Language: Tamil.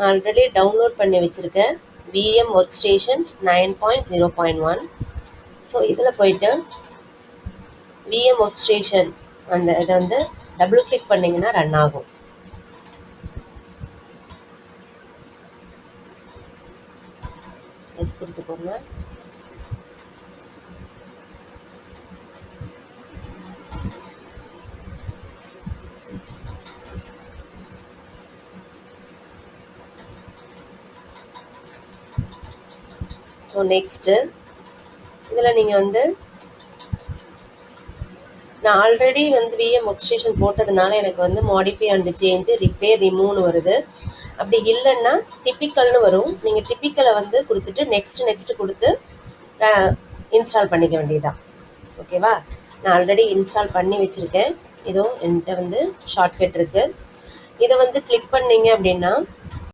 ஆல்ரெடி டவுன்லோட் பண்ணி வச்சுருக்கேன் விஎம் ஒர்க் ஸ்டேஷன்ஸ் 9.0.1. ஸோ இதில் போயிட்டு விஎம் ஒர்க் ஸ்டேஷன் அந்த இதை வந்து டபுள் கிளிக் பண்ணிங்கன்னா ரன் ஆகும். எஸ் கொடுத்துக்கோங்க. ஸோ நெக்ஸ்ட்டு இதில் நீங்கள் வந்து நான் ஆல்ரெடி வந்து விஎம் ஒர்க் ஸ்டேஷன் போட்டதுனால எனக்கு வந்து மாடிஃபை அண்ட் சேஞ்சு ரிப்பேர் ரிமூவ்னு வருது. அப்படி இல்லைன்னா டிப்பிக்கல்னு வரும். நீங்கள் டிப்பிக்கலை வந்து கொடுத்துட்டு நெக்ஸ்ட்டு கொடுத்து இன்ஸ்டால் பண்ணிக்க வேண்டியதுதான். ஓகேவா? நான் ஆல்ரெடி இன்ஸ்டால் பண்ணி வச்சுருக்கேன். இதோ என்கிட்ட வந்து ஷார்ட்கட் இருக்குது. இதை வந்து கிளிக் பண்ணிங்க அப்படின்னா